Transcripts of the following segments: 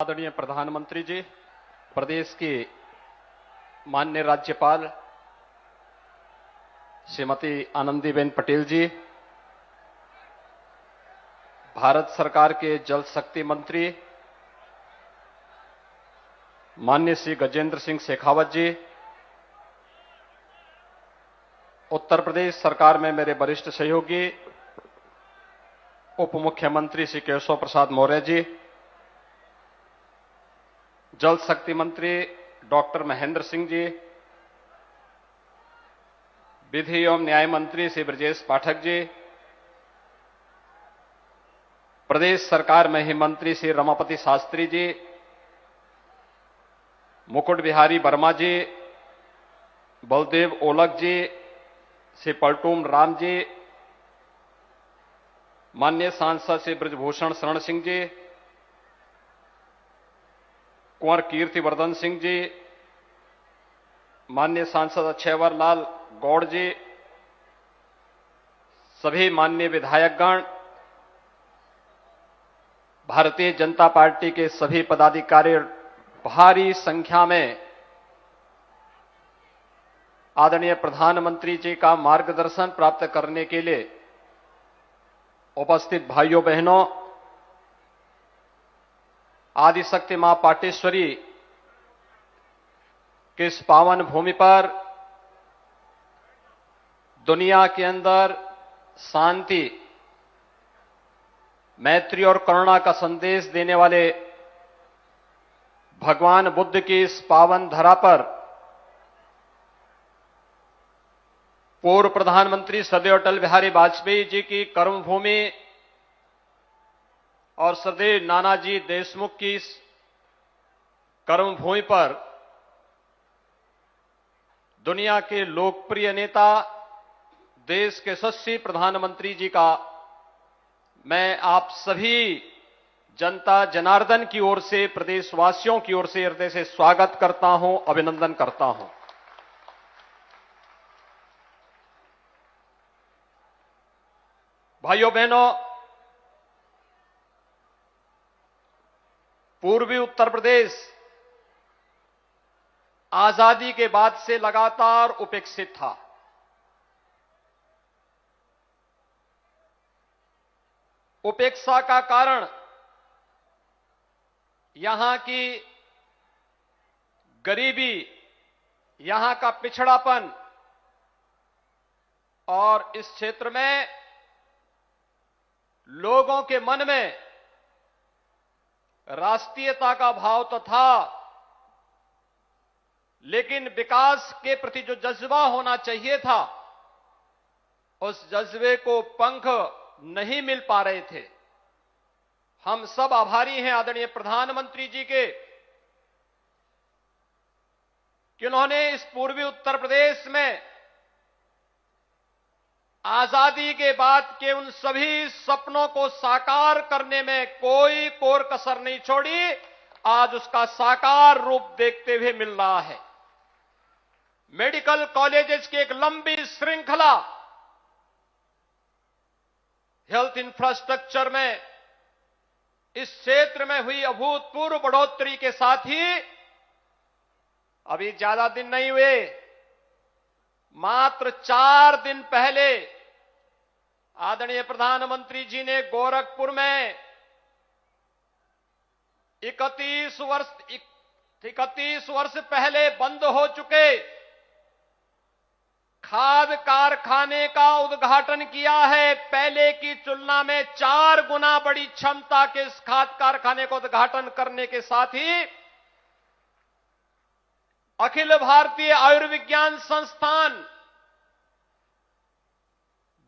आदरणीय प्रधानमंत्री जी, प्रदेश की माननीय राज्यपाल श्रीमती आनंदीबेन पटेल जी, भारत सरकार के जल शक्ति मंत्री माननीय श्री गजेंद्र सिंह शेखावत जी, उत्तर प्रदेश सरकार में मेरे वरिष्ठ सहयोगी उप मुख्यमंत्री श्री केशव प्रसाद मौर्य जी, जल शक्ति मंत्री डॉक्टर महेंद्र सिंह जी, विधि एवं न्याय मंत्री श्री ब्रजेश पाठक जी, प्रदेश सरकार में ही मंत्री श्री रमापति शास्त्री जी, मुकुट बिहारी वर्मा जी, बलदेव ओलख जी, श्री पलटूम राम जी, माननीय सांसद श्री ब्रजभूषण शरण सिंह जी, कुंवर कीर्तिवर्धन सिंह जी, माननीय सांसद अक्षयवर लाल गौड़ जी, सभी माननीय विधायकगण, भारतीय जनता पार्टी के सभी पदाधिकारी, भारी संख्या में आदरणीय प्रधानमंत्री जी का मार्गदर्शन प्राप्त करने के लिए उपस्थित भाइयों बहनों, आदिशक्ति मां पाटेश्वरी के इस पावन भूमि पर दुनिया के अंदर शांति, मैत्री और करुणा का संदेश देने वाले भगवान बुद्ध की इस पावन धरा पर पूर्व प्रधानमंत्री सदैव अटल बिहारी वाजपेयी जी की कर्मभूमि और सदैव नानाजी देशमुख की इस कर्मभूमि पर दुनिया के लोकप्रिय नेता, देश के यशस्वी प्रधानमंत्री जी का मैं आप सभी जनता जनार्दन की ओर से, प्रदेशवासियों की ओर से हृदय से स्वागत करता हूं, अभिनंदन करता हूं। भाइयों बहनों, पूर्वी उत्तर प्रदेश आजादी के बाद से लगातार उपेक्षित था। उपेक्षा का कारण यहां की गरीबी, यहां का पिछड़ापन और इस क्षेत्र में लोगों के मन में राष्ट्रीयता का भाव तो था, लेकिन विकास के प्रति जो जज्बा होना चाहिए था, उस जज्बे को पंख नहीं मिल पा रहे थे। हम सब आभारी हैं आदरणीय प्रधानमंत्री जी के कि उन्होंने इस पूर्वी उत्तर प्रदेश में आजादी के बाद के उन सभी सपनों को साकार करने में कोई कोर कसर नहीं छोड़ी। आज उसका साकार रूप देखते हुए मिल रहा है। मेडिकल कॉलेजेस की एक लंबी श्रृंखला, हेल्थ इंफ्रास्ट्रक्चर में इस क्षेत्र में हुई अभूतपूर्व बढ़ोतरी के साथ ही अभी ज्यादा दिन नहीं हुए, मात्र 4 दिन पहले आदरणीय प्रधानमंत्री जी ने गोरखपुर में 31 वर्ष पहले बंद हो चुके खाद कारखाने का उद्घाटन किया है। पहले की तुलना में 4 गुना बड़ी क्षमता के इस खाद कारखाने को उद्घाटन करने के साथ ही अखिल भारतीय आयुर्विज्ञान संस्थान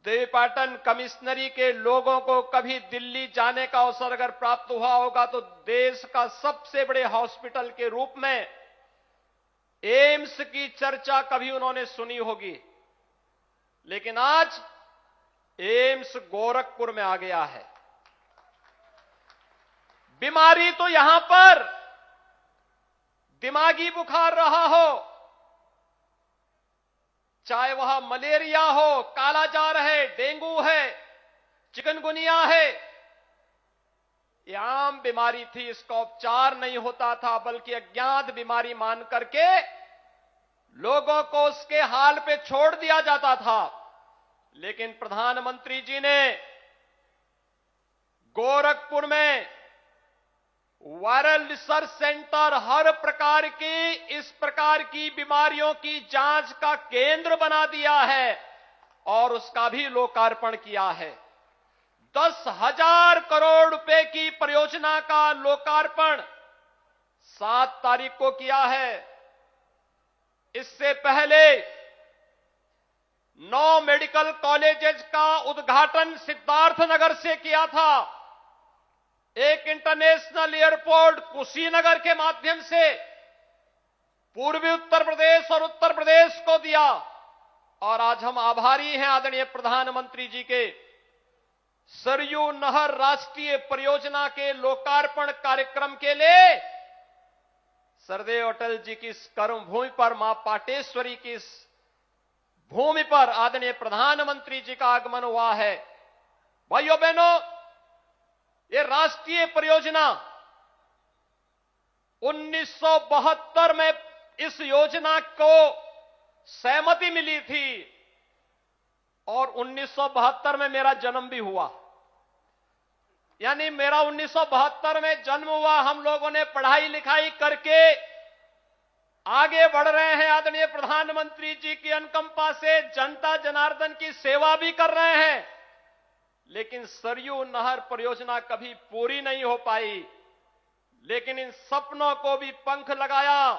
देवीपाटन कमिश्नरी के लोगों को कभी दिल्ली जाने का अवसर अगर प्राप्त हुआ होगा तो देश का सबसे बड़े हॉस्पिटल के रूप में एम्स की चर्चा कभी उन्होंने सुनी होगी, लेकिन आज एम्स गोरखपुर में आ गया है। बीमारी तो यहां पर दिमागी बुखार रहा हो, चाहे वह मलेरिया हो, कालाजार है, डेंगू है, चिकनगुनिया है, ये आम बीमारी थी, इसका उपचार नहीं होता था, बल्कि अज्ञात बीमारी मान करके लोगों को उसके हाल पे छोड़ दिया जाता था। लेकिन प्रधानमंत्री जी ने गोरखपुर में वायरल रिसर्च सेंटर, हर प्रकार की इस प्रकार की बीमारियों की जांच का केंद्र बना दिया है और उसका भी लोकार्पण किया है। 10,000 करोड़ रुपए की परियोजना का लोकार्पण 7 तारीख को किया है। इससे पहले 9 मेडिकल कॉलेजेस का उद्घाटन सिद्धार्थनगर से किया था। एक इंटरनेशनल एयरपोर्ट कुशीनगर के माध्यम से पूर्वी उत्तर प्रदेश और उत्तर प्रदेश को दिया। और आज हम आभारी हैं आदरणीय प्रधानमंत्री जी के, सरयू नहर राष्ट्रीय परियोजना के लोकार्पण कार्यक्रम के लिए सरदेव अटल जी की इस कर्म भूमि पर, मां पाटेश्वरी की इस भूमि पर आदरणीय प्रधानमंत्री जी का आगमन हुआ है। भाइयों बहनों, ये राष्ट्रीय परियोजना 1972 में इस योजना को सहमति मिली थी और 1972 में मेरा जन्म भी हुआ। यानी मेरा 1972 में जन्म हुआ। हम लोगों ने पढ़ाई लिखाई करके आगे बढ़ रहे हैं, आदरणीय प्रधानमंत्री जी की अनुकंपा से जनता जनार्दन की सेवा भी कर रहे हैं। लेकिन सरयू नहर परियोजना कभी पूरी नहीं हो पाई। लेकिन इन सपनों को भी पंख लगाया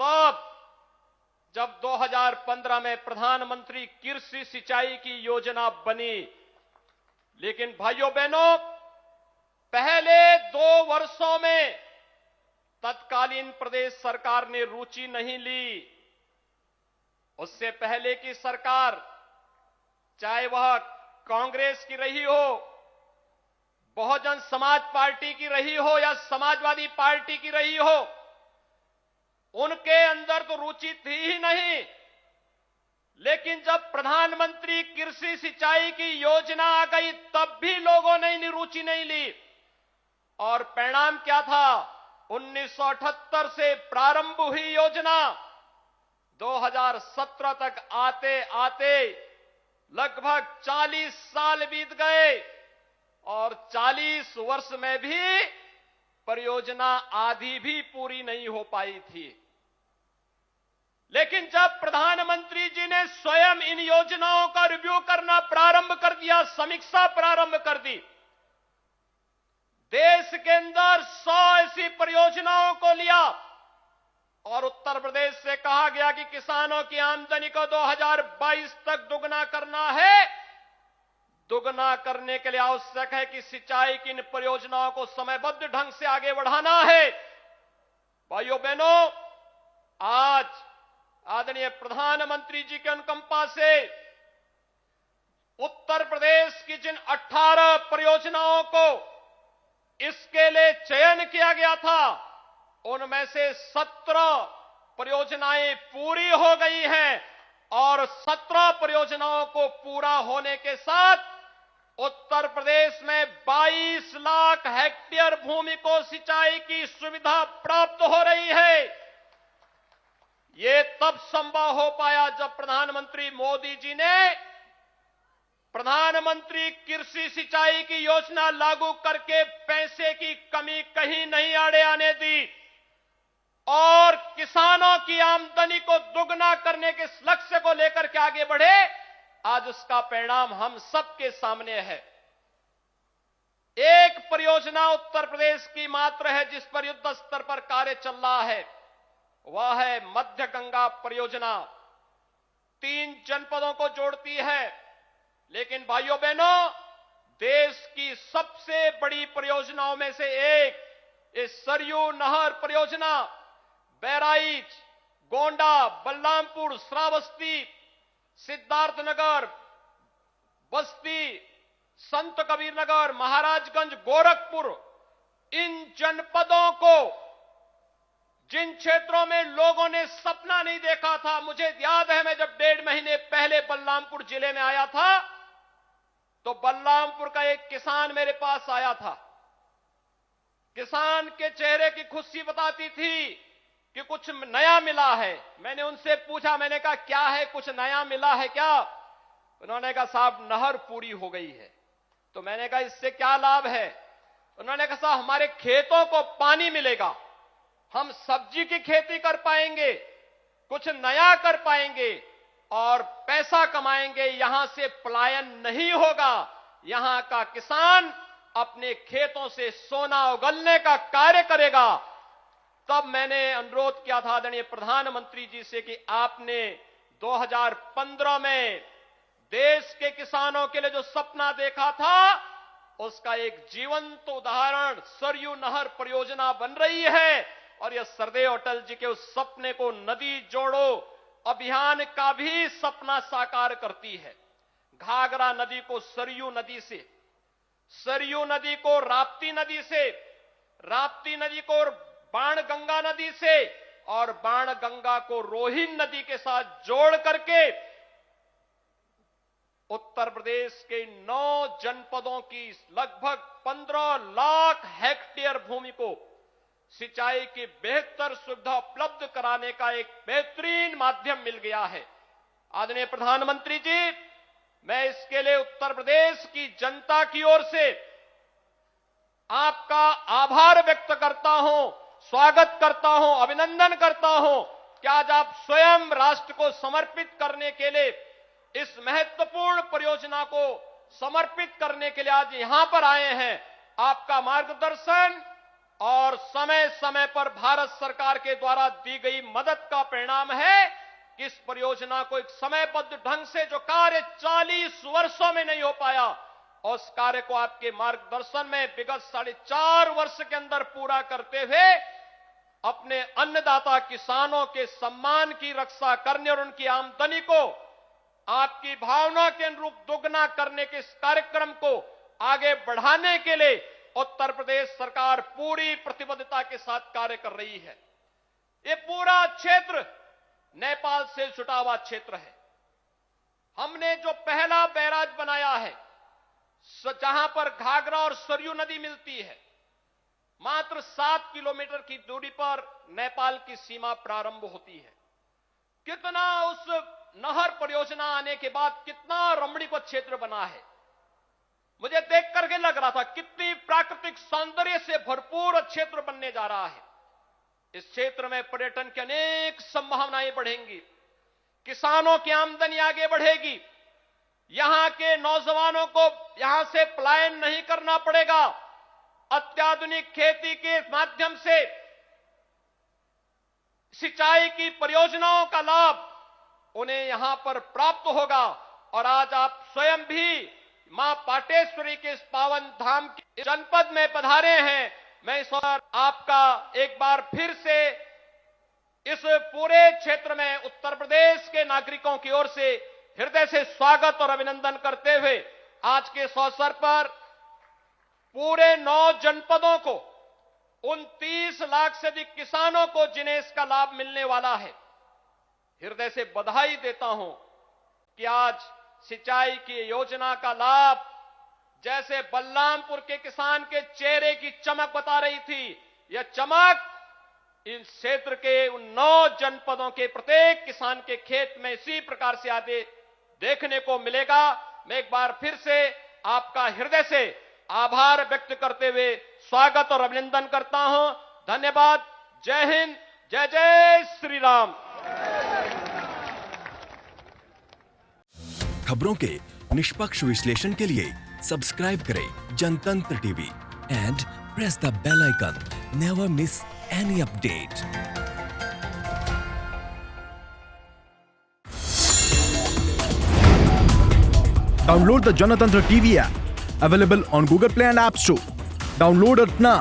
तब जब 2015 में प्रधानमंत्री कृषि सिंचाई की योजना बनी। लेकिन भाइयों बहनों, पहले 2 वर्षों में तत्कालीन प्रदेश सरकार ने रुचि नहीं ली। उससे पहले की सरकार, चाहे वह कांग्रेस की रही हो, बहुजन समाज पार्टी की रही हो या समाजवादी पार्टी की रही हो, उनके अंदर तो रुचि थी ही नहीं। लेकिन जब प्रधानमंत्री कृषि सिंचाई की योजना आ गई तब भी लोगों ने रुचि नहीं ली। और परिणाम क्या था? 1978 से प्रारंभ हुई योजना 2017 तक आते आते लगभग 40 साल बीत गए और 40 वर्ष में भी परियोजना आधी भी पूरी नहीं हो पाई थी। लेकिन जब प्रधानमंत्री जी ने स्वयं इन योजनाओं का रिव्यू करना प्रारंभ कर दिया, समीक्षा प्रारंभ कर दी, देश के अंदर 100 ऐसी परियोजनाओं को लिया और उत्तर प्रदेश से कहा गया कि किसानों की आमदनी को 2022 तक दुगना करना है। दुगना करने के लिए आवश्यक है कि सिंचाई की इन परियोजनाओं को समयबद्ध ढंग से आगे बढ़ाना है। भाइयों बहनों, आज आदरणीय प्रधानमंत्री जी के अनुकंपा से उत्तर प्रदेश की जिन 18 परियोजनाओं को इसके लिए चयन किया गया था, उनमें से 17 परियोजनाएं पूरी हो गई हैं और 17 परियोजनाओं को पूरा होने के साथ उत्तर प्रदेश में 22 लाख हेक्टेयर भूमि को सिंचाई की सुविधा प्राप्त हो रही है। ये तब संभव हो पाया जब प्रधानमंत्री मोदी जी ने प्रधानमंत्री कृषि सिंचाई की योजना लागू करके पैसे की कमी कहीं नहीं आने दी और किसानों की आमदनी को दुगना करने के लक्ष्य को लेकर के आगे बढ़े। आज उसका परिणाम हम सबके सामने है। एक परियोजना उत्तर प्रदेश की मात्र है जिस पर युद्ध स्तर पर कार्य चल रहा है, वह है मध्य गंगा परियोजना। 3 जनपदों को जोड़ती है। लेकिन भाइयों बहनों, देश की सबसे बड़ी परियोजनाओं में से एक इस सरयू नहर परियोजना बहराइच, गोंडा, बलरामपुर, श्रावस्ती, सिद्धार्थनगर, बस्ती, संत कबीरनगर, महाराजगंज, गोरखपुर, इन जनपदों को, जिन क्षेत्रों में लोगों ने सपना नहीं देखा था। मुझे याद है, मैं जब 1.5 महीने पहले बलरामपुर जिले में आया था तो बलरामपुर का एक किसान मेरे पास आया था किसान के चेहरे की खुशी बताती थी कि कुछ नया मिला है। मैंने उनसे पूछा, मैंने कहा क्या है, कुछ नया मिला है क्या? उन्होंने कहा साहब नहर पूरी हो गई है। तो मैंने कहा इससे क्या लाभ है? उन्होंने कहा साहब हमारे खेतों को पानी मिलेगा, हम सब्जी की खेती कर पाएंगे, कुछ नया कर पाएंगे और पैसा कमाएंगे, यहां से पलायन नहीं होगा, यहां का किसान अपने खेतों से सोना उगलने का कार्य करेगा। तब मैंने अनुरोध किया था आदरणीय प्रधानमंत्री जी से कि आपने 2015 में देश के किसानों के लिए जो सपना देखा था उसका एक जीवंत उदाहरण सरयू नहर परियोजना बन रही है और यह सरदेव अटल जी के उस सपने को नदी जोड़ो अभियान का भी सपना साकार करती है। घाघरा नदी को सरयू नदी से, सरयू नदी को राप्ती नदी से, राप्ती नदी को बाणगंगा नदी से और बाणगंगा को रोहिन नदी के साथ जोड़ करके उत्तर प्रदेश के 9 जनपदों की लगभग 15 लाख हेक्टेयर भूमि को सिंचाई की बेहतर सुविधा उपलब्ध कराने का एक बेहतरीन माध्यम मिल गया है। आदरणीय प्रधानमंत्री जी, मैं इसके लिए उत्तर प्रदेश की जनता की ओर से आपका आभार व्यक्त करता हूं, स्वागत करता हूं, अभिनंदन करता हूं कि आज आप स्वयं राष्ट्र को समर्पित करने के लिए, इस महत्वपूर्ण परियोजना को समर्पित करने के लिए आज यहां पर आए हैं। आपका मार्गदर्शन और समय समय पर भारत सरकार के द्वारा दी गई मदद का परिणाम है कि इस परियोजना को एक समयबद्ध ढंग से जो कार्य 40 वर्षों में नहीं हो पाया, उस कार्य को आपके मार्गदर्शन में विगत 4.5 वर्ष के अंदर पूरा करते हुए अपने अन्नदाता किसानों के सम्मान की रक्षा करने और उनकी आमदनी को आपकी भावना के अनुरूप दोगुना करने के इस कार्यक्रम को आगे बढ़ाने के लिए उत्तर प्रदेश सरकार पूरी प्रतिबद्धता के साथ कार्य कर रही है। ये पूरा क्षेत्र नेपाल से जुटा हुआ क्षेत्र है। हमने जो पहला बैराज बनाया है, जहां पर घाघरा और सरयू नदी मिलती है, मात्र 7 किलोमीटर की दूरी पर नेपाल की सीमा प्रारंभ होती है। कितना उस नहर परियोजना आने के बाद कितना रमणीक क्षेत्र बना है, मुझे देख करके लग रहा था कितनी प्राकृतिक सौंदर्य से भरपूर क्षेत्र बनने जा रहा है। इस क्षेत्र में पर्यटन की अनेक संभावनाएं बढ़ेंगी, किसानों की आमदनी आगे बढ़ेगी, यहां के नौजवानों को यहां से पलायन नहीं करना पड़ेगा, अत्याधुनिक खेती के माध्यम से सिंचाई की परियोजनाओं का लाभ उन्हें यहां पर प्राप्त होगा। और आज आप स्वयं भी मां पाटेश्वरी के इस पावन धाम के जनपद में पधारे हैं। मैं इस बार आपका एक बार फिर से इस पूरे क्षेत्र में उत्तर प्रदेश के नागरिकों की ओर से हृदय से स्वागत और अभिनंदन करते हुए आज के इस अवसर पर पूरे 9 जनपदों को 29 लाख से अधिक किसानों को जिन्हें इसका लाभ मिलने वाला है, हृदय से बधाई देता हूं कि आज सिंचाई की योजना का लाभ जैसे बलरामपुर के किसान के चेहरे की चमक बता रही थी, यह चमक इन क्षेत्र के उन 9 जनपदों के प्रत्येक किसान के खेत में इसी प्रकार से आगे देखने को मिलेगा। मैं एक बार फिर से आपका हृदय से आभार व्यक्त करते हुए स्वागत और अभिनंदन करता हूं। धन्यवाद। जय हिंद, जय जय श्री राम। खबरों के निष्पक्ष विश्लेषण के लिए सब्सक्राइब करें Janatantra TV and press the bell icon. Never miss any update. Download the Janatantra TV app, available on Google Play and App Store. Download it now.